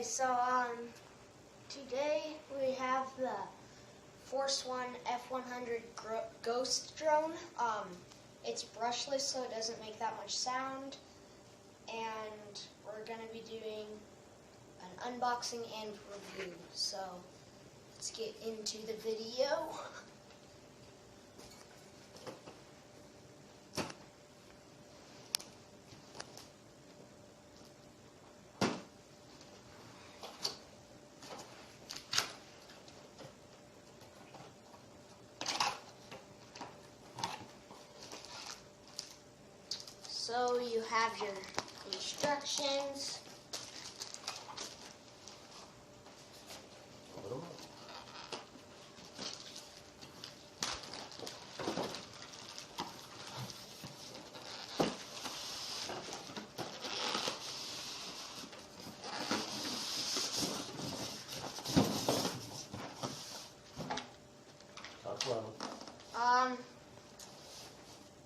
Okay, so today we have the Force1 F100 Ghost Drone. It's brushless, so it doesn't make that much sound. And we're going to be doing an unboxing and review. So let's get into the video. So you have your instructions.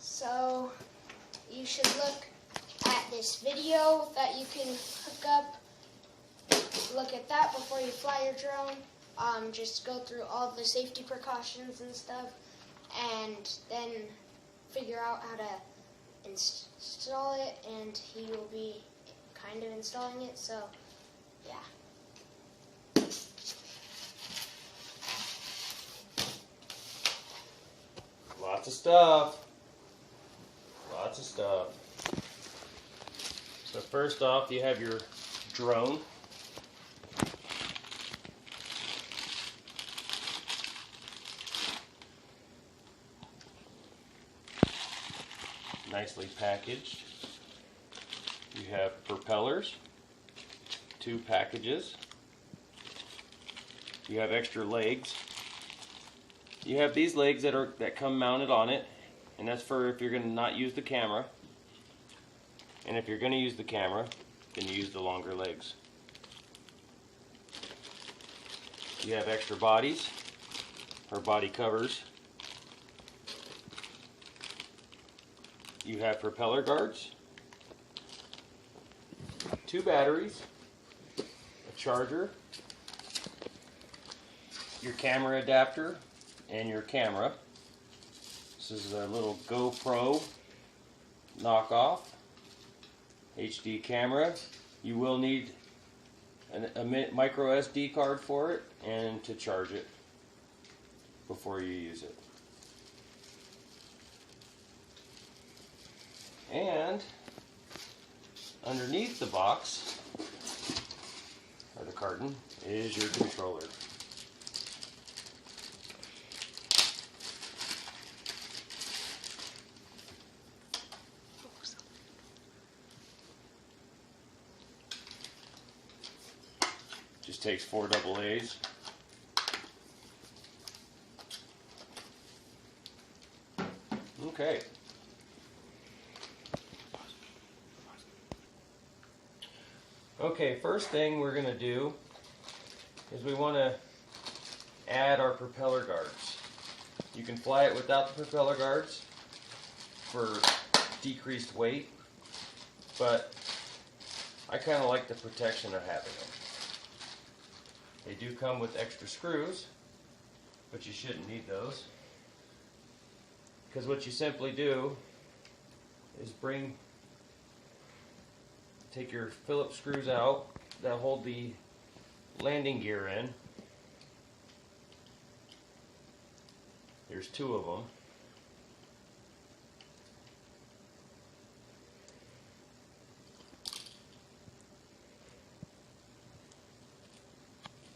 So you should look at this video that you can hook up. Look at that before you fly your drone. Just go through all the safety precautions and stuff, and then figure out how to install it, and he will be kind of installing it, so yeah. Lots of stuff. Lots of stuff. So first off, you have your drone. Nicely packaged. You have propellers, 2 packages. You have extra legs. You have these legs that come mounted on it, and that's for if you're going to not use the camera. And if you're going to use the camera, then you use the longer legs. You have extra bodies, or body covers. You have propeller guards, 2 batteries, a charger, your camera adapter, and your camera. This is a little GoPro knockoff HD camera. You will need a micro SD card for it and to charge it before you use it. And underneath the box, or the carton, is your controller. Just takes 4 AA's. Okay. Okay, first thing we're going to do is we want to add our propeller guards. You can fly it without the propeller guards for decreased weight, but I kind of like the protection of having them. They do come with extra screws, but you shouldn't need those, because what you simply do is take your Phillips screws out that hold the landing gear in. There's 2 of them.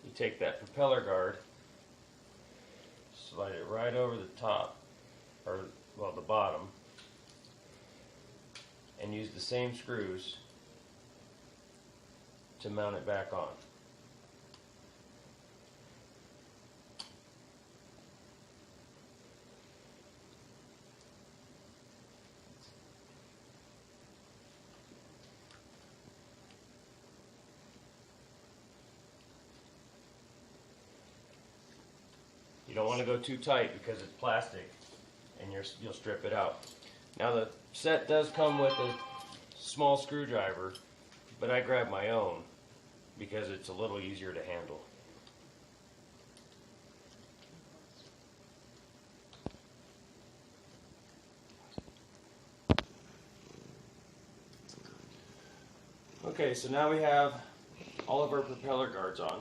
You take that propeller guard, slide it right over the top, or well, the bottom, and use the same screws to mount it back on. You don't want to go too tight because it's plastic and you'll strip it out. Now the set does come with a small screwdriver, but I grabbed my own because it's a little easier to handle. Okay, so now we have all of our propeller guards on.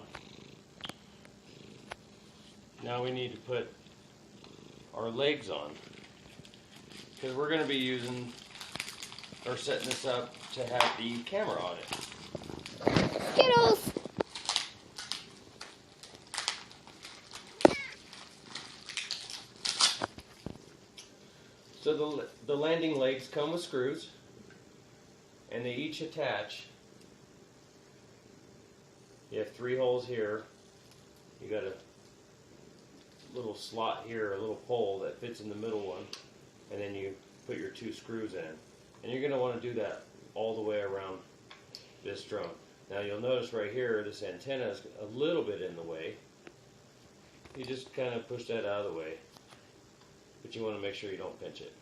Now we need to put our legs on, because we're going to be using or setting this up to have the camera on it. Skittles! So the landing legs come with screws, and they each attach. You have 3 holes here. You got a little slot here, a little hole that fits in the middle one, and then you put your 2 screws in. And you're going to want to do that all the way around this drone. Now you'll notice right here this antenna is a little bit in the way. You just kind of push that out of the way, but you want to make sure you don't pinch it.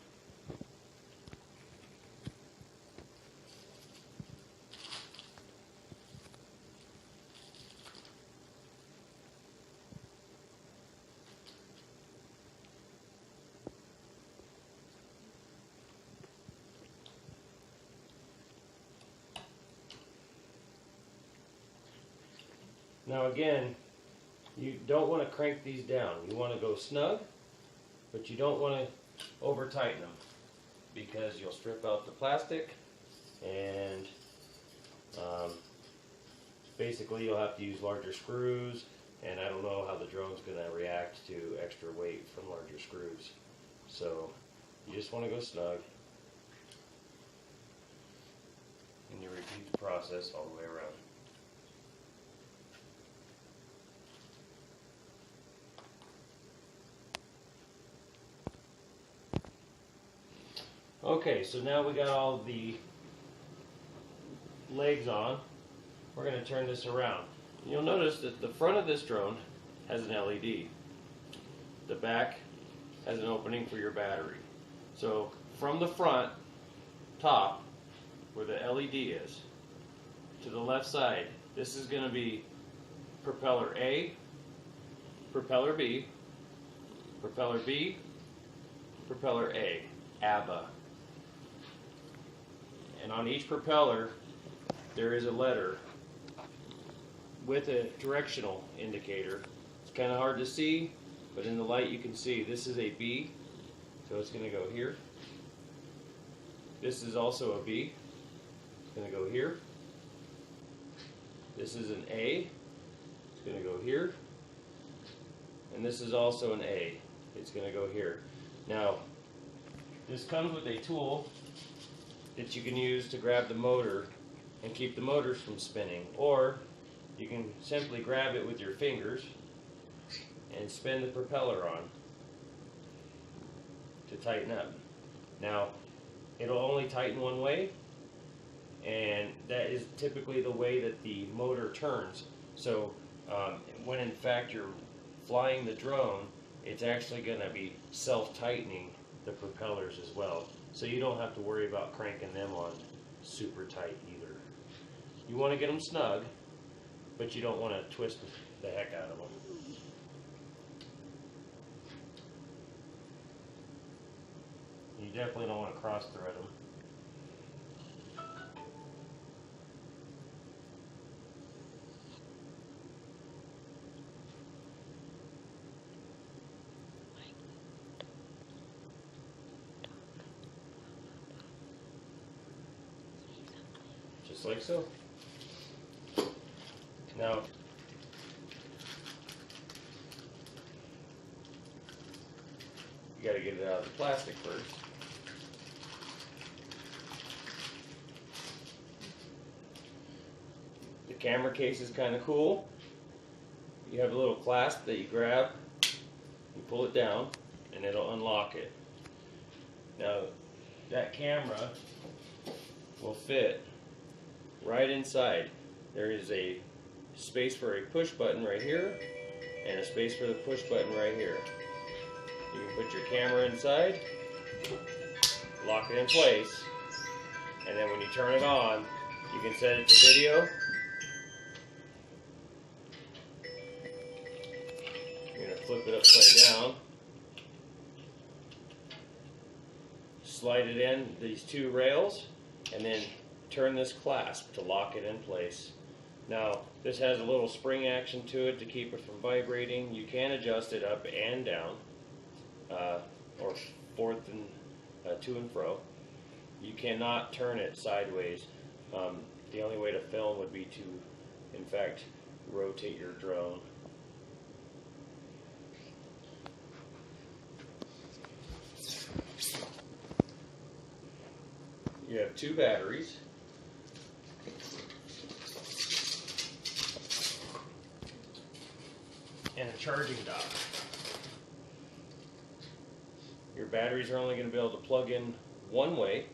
Now again, you don't want to crank these down. You want to go snug, but you don't want to over tighten them, because you'll strip out the plastic, and basically you'll have to use larger screws, and I don't know how the drone's going to react to extra weight from larger screws. So you just want to go snug, and you repeat the process all the way around. Okay, so now we got all the legs on. We're going to turn this around. You'll notice that the front of this drone has an LED. The back has an opening for your battery. So from the front, top, where the LED is, to the left side, this is going to be propeller A, propeller B, propeller B, propeller A, ABBA. And on each propeller, there is a letter with a directional indicator. It's kind of hard to see, but in the light you can see this is a B, so it's going to go here. This is also a B, it's going to go here. This is an A, it's going to go here. And this is also an A, it's going to go here. Now, this comes with a tool that you can use to grab the motor and keep the motors from spinning, or you can simply grab it with your fingers and spin the propeller on to tighten up. Now it'll only tighten one way, and that is typically the way that the motor turns. So when in fact you're flying the drone, it's actually going to be self-tightening the propellers as well. So you don't have to worry about cranking them on super tight either. You want to get them snug, but you don't want to twist the heck out of them. You definitely don't want to cross thread them. Just like so. Now, you got to get it out of the plastic first. The camera case is kind of cool. You have a little clasp that you grab, you pull it down, and it'll unlock it. Now, that camera will fit right inside. There is a space for a push button right here, and a space for the push button right here. You can put your camera inside, lock it in place, and then when you turn it on, you can set it to video, flip it upside down, slide it in these two rails, and then turn this clasp to lock it in place. Now, this has a little spring action to it to keep it from vibrating. You can adjust it up and down, or forth and to and fro. You cannot turn it sideways. The only way to film would be to, in fact, rotate your drone. You have two batteries. And a charging dock. Your batteries are only going to be able to plug in one way.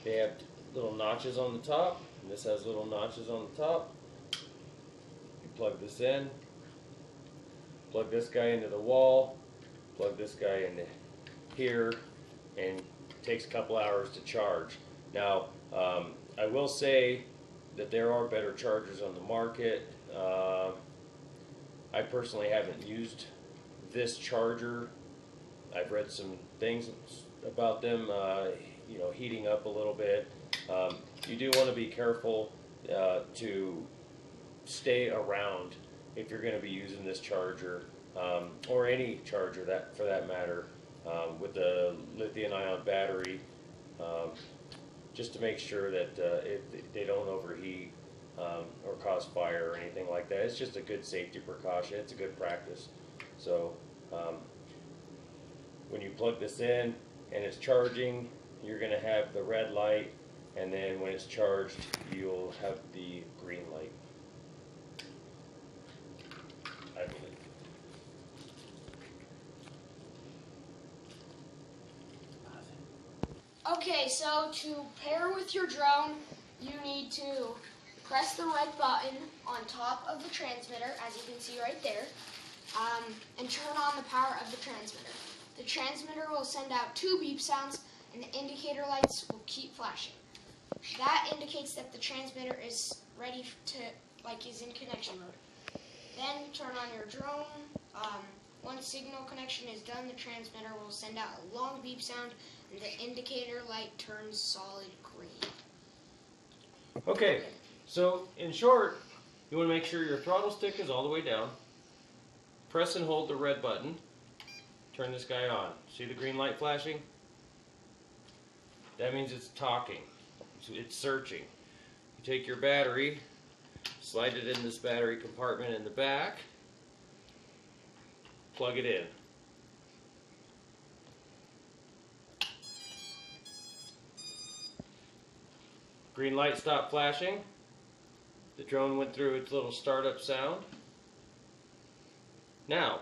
They have little notches on the top, and this has little notches on the top. You plug this in, plug this guy into the wall, plug this guy into here, and it takes a couple hours to charge. Now, I will say that there are better chargers on the market. I personally haven't used this charger. I've read some things about them, you know, heating up a little bit. You do want to be careful to stay around if you're going to be using this charger, or any charger that, for that matter, with the lithium-ion battery, just to make sure that they don't overheat or cause fire or anything like that. It's just a good safety precaution. It's a good practice. So when you plug this in and it's charging, you're going to have the red light, and then when it's charged, you'll have the green light, I believe. Okay, so to pair with your drone, you need to press the red button on top of the transmitter, as you can see right there, and turn on the power of the transmitter. The transmitter will send out two beep sounds, and the indicator lights will keep flashing. That indicates that the transmitter is ready to, is in connection mode. Then turn on your drone. Once signal connection is done, the transmitter will send out a long beep sound, and the indicator light turns solid green. Okay, so in short, you want to make sure your throttle stick is all the way down. Press and hold the red button. Turn this guy on. See the green light flashing? That means it's talking. It's searching. You take your battery, slide it in this battery compartment in the back, plug it in. Green light stopped flashing. The drone went through its little startup sound. Now,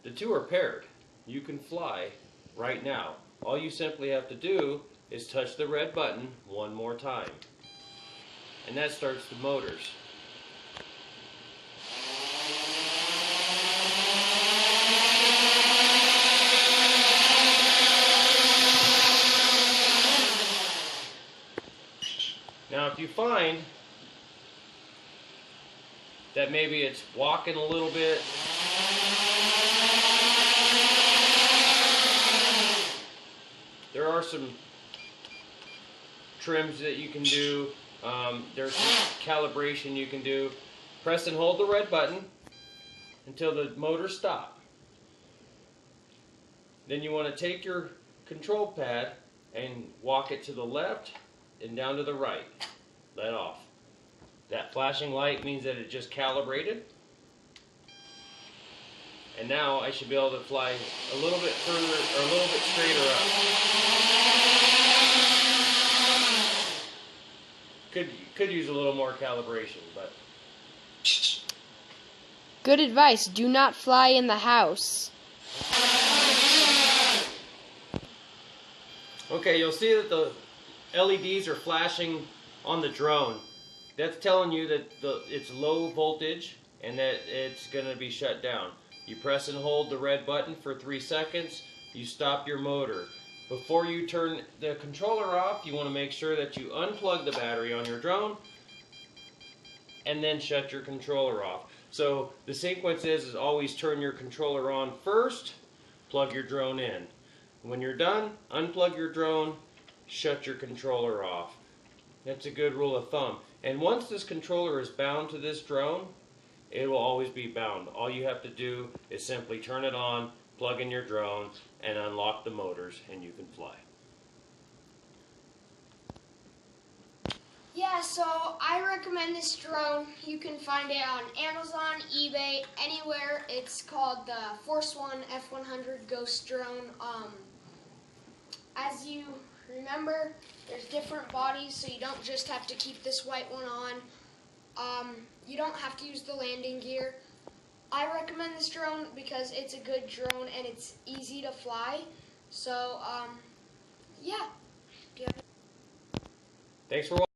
the two are paired. You can fly right now. All you simply have to do is touch the red button one more time. And that starts the motors. Now if you find that maybe it's walking a little bit, there are some trims that you can do. There's some calibration you can do. Press and hold the red button until the motors stop. Then you want to take your control pad and walk it to the left and down to the right. Let off. That flashing light means that it just calibrated. And now I should be able to fly a little bit further, or a little bit straighter up. Could use a little more calibration, but... Good advice. Do not fly in the house. Okay, you'll see that the LEDs are flashing on the drone. That's telling you that it's low voltage and that it's going to be shut down. You press and hold the red button for 3 seconds. You stop your motor. Before you turn the controller off, you want to make sure that you unplug the battery on your drone and then shut your controller off. So the sequence is always turn your controller on first, plug your drone in. When you're done, unplug your drone, shut your controller off. That's a good rule of thumb. And once this controller is bound to this drone, it will always be bound. All you have to do is simply turn it on, plug in your drone, and unlock the motors, and you can fly. Yeah, so I recommend this drone. You can find it on Amazon, eBay, anywhere. It's called the Force1 F100 Ghost Drone. As you remember, there's different bodies, so you don't just have to keep this white one on. You don't have to use the landing gear. I recommend this drone because it's a good drone and it's easy to fly. So, yeah. Thanks for watching.